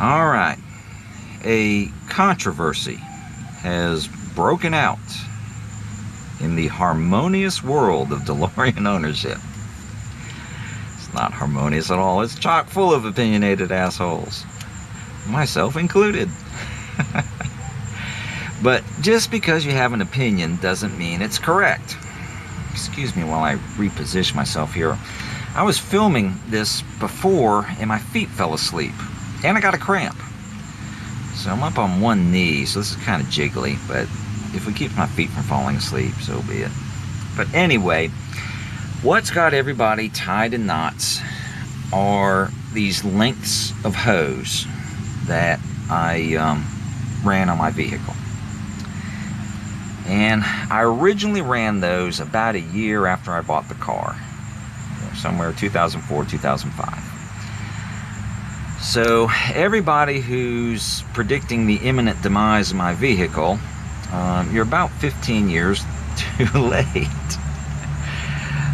All right, a controversy has broken out in the harmonious world of DeLorean ownership. It's not harmonious at all. It's chock full of opinionated assholes, myself included. But just because you have an opinion doesn't mean it's correct. Excuse me while I reposition myself here. I was filming this before and my feet fell asleep. And I got a cramp. So I'm up on one knee, so this is kind of jiggly, but if it keeps my feet from falling asleep, so be it. But anyway, what's got everybody tied in knots are these lengths of hose that I ran on my vehicle. And I originally ran those about a year after I bought the car, somewhere 2004, 2005. So everybody who's predicting the imminent demise of my vehicle, you're about 15 years too late.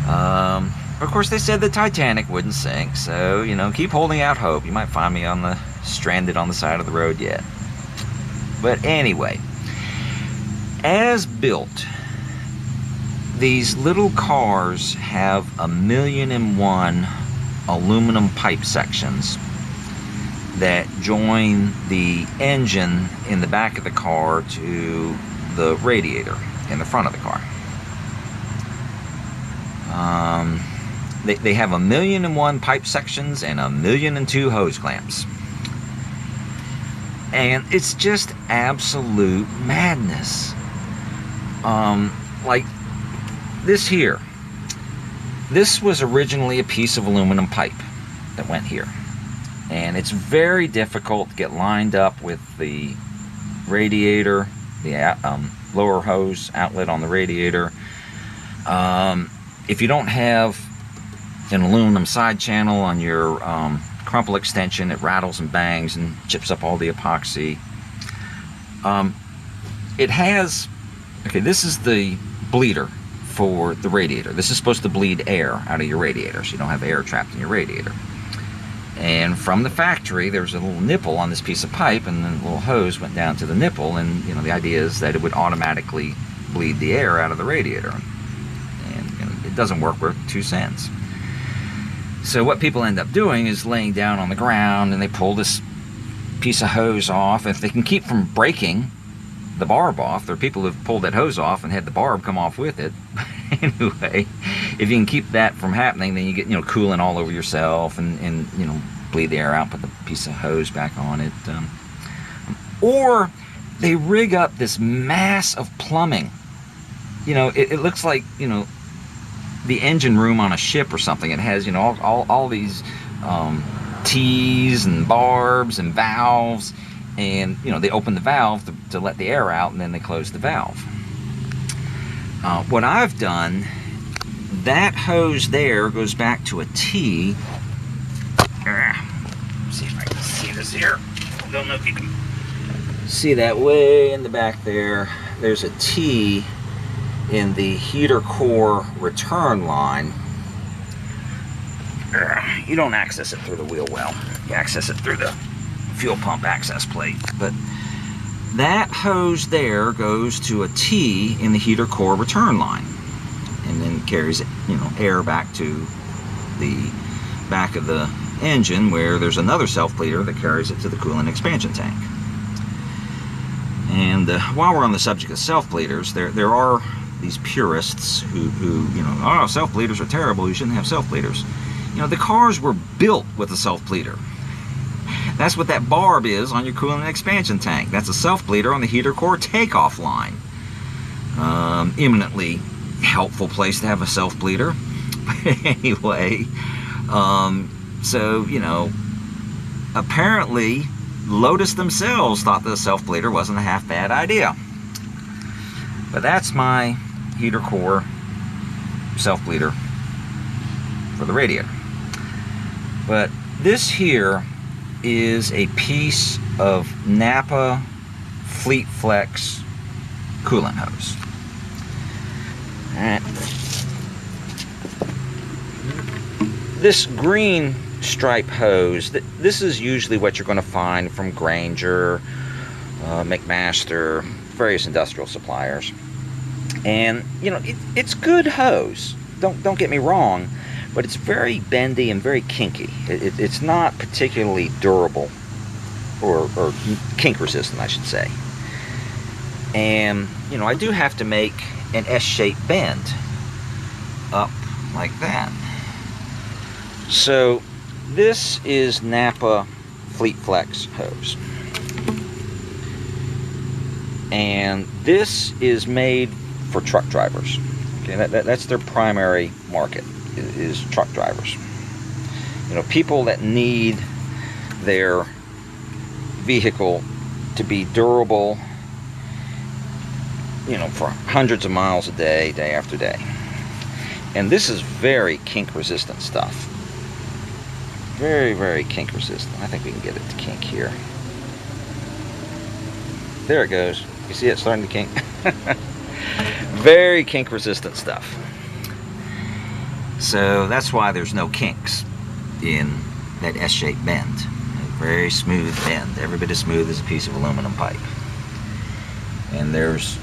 Of course, they said the Titanic wouldn't sink, so, keep holding out hope. You might find me stranded on the side of the road yet. But anyway, as built, these little cars have 1,000,001 aluminum pipe sections that join the engine in the back of the car to the radiator in the front of the car. They have 1,000,001 pipe sections and 1,000,002 hose clamps. And it's just absolute madness. Like this here. This was originally a piece of aluminum pipe that went here. And it's very difficult to get lined up with the radiator, the lower hose outlet on the radiator. If you don't have an aluminum side channel on your crumple extension, it rattles and bangs and chips up all the epoxy. It has, this is the bleeder for the radiator. This is supposed to bleed air out of your radiator so you don't have air trapped in your radiator. And from the factory, there's a little nipple on this piece of pipe, and then a little hose went down to the nipple, and the idea is that it would automatically bleed the air out of the radiator. And it doesn't work worth 2 cents. So what people end up doing is laying down on the ground, and they pull this piece of hose off. If they can keep from breaking the barb off, there are people who've pulled that hose off and had the barb come off with it. Anyway, if you can keep that from happening, then you get coolant all over yourself and bleed the air out, put the piece of hose back on it. Or they rig up this mass of plumbing. It looks like the engine room on a ship or something. It has all these T's and barbs and valves, and they open the valve to let the air out, and then they close the valve. What I've done, that hose there goes back to a T. See if I can see this here. Don't know if you can see that way in the back there. There's a T in the heater core return line. You don't access it through the wheel well. You access it through the fuel pump access plate. But that hose there goes to a T in the heater core return line, and then carries air back to the back of the engine, where there's another self-bleeder that carries it to the coolant expansion tank. And while we're on the subject of self-bleeders, there are these purists who oh, self-bleeders are terrible, you shouldn't have self-bleeders. The cars were built with a self-bleeder. That's what that barb is on your coolant expansion tank. That's a self-bleeder on the heater core takeoff line. Eminently helpful place to have a self-bleeder. But anyway, so, apparently Lotus themselves thought the self-bleeder wasn't a half bad idea. But that's my heater core self-bleeder for the radiator. But this here is a piece of Napa Fleet Flex coolant hose. This green stripe hose, this is usually what you're going to find from Granger, McMaster, various industrial suppliers. And you know, it's good hose. Don't get me wrong, but it's very bendy and very kinky. It's not particularly durable, or kink resistant, I should say. And you know, I do have to make an S-shaped bend up like that. So this is Napa Fleet Flex hose, and this is made for truck drivers. Okay, that's their primary market, is truck drivers. You know, people that need their vehicle to be durable, you know, for hundreds of miles a day, day after day. And this is very kink resistant stuff. Very, very kink resistant. I think we can get it to kink here. There it goes. You see it starting to kink? Very kink resistant stuff. So that's why there's no kinks in that S-shaped bend. A very smooth bend. Every bit as smooth as a piece of aluminum pipe. And there's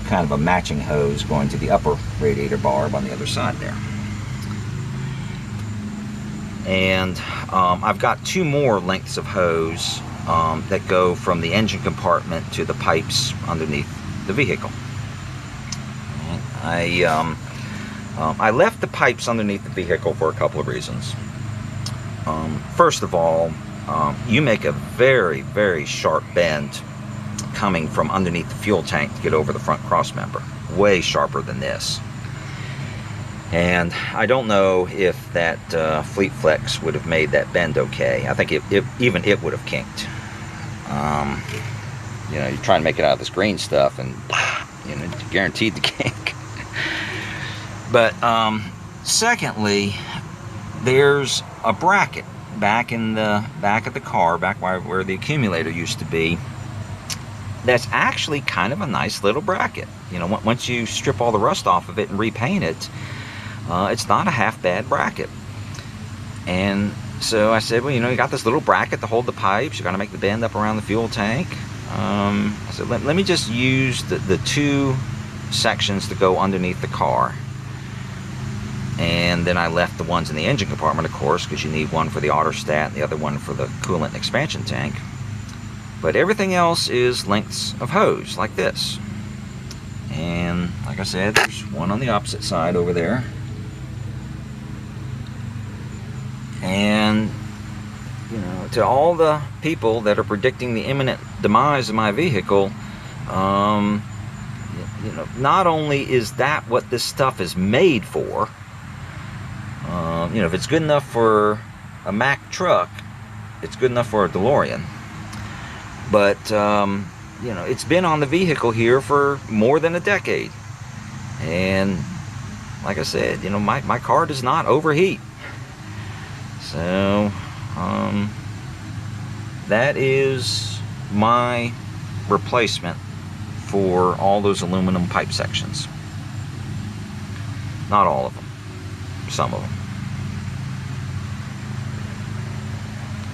kind of a matching hose going to the upper radiator barb on the other side there. And I've got two more lengths of hose that go from the engine compartment to the pipes underneath the vehicle. And I left the pipes underneath the vehicle for a couple of reasons. First of all, you make a very, very sharp bend coming from underneath the fuel tank to get over the front cross member. Way sharper than this. And I don't know if that Fleet Flex would have made that bend okay. I think even it would have kinked. You know, you're trying to make it out of this green stuff, and you know, guaranteed to kink. But secondly, there's a bracket back in the back of the car, back where the accumulator used to be. That's actually kind of a nice little bracket. You know, once you strip all the rust off of it and repaint it, it's not a half bad bracket. And so I said, well, you know, you got this little bracket to hold the pipes. You're going to make the bend up around the fuel tank. I said, let me just use the two sections to go underneath the car. And then I left the ones in the engine compartment, of course, because you need one for the autostat and the other one for the coolant and expansion tank. But everything else is lengths of hose, like this. And like I said, there's one on the opposite side over there. And, you know, to all the people that are predicting the imminent demise of my vehicle, you know, not only is that what this stuff is made for, you know, if it's good enough for a Mack truck, it's good enough for a DeLorean. But, you know, it's been on the vehicle here for more than a decade. And, like I said, you know, my car does not overheat. So, that is my replacement for all those aluminum pipe sections. Not all of them. Some of them.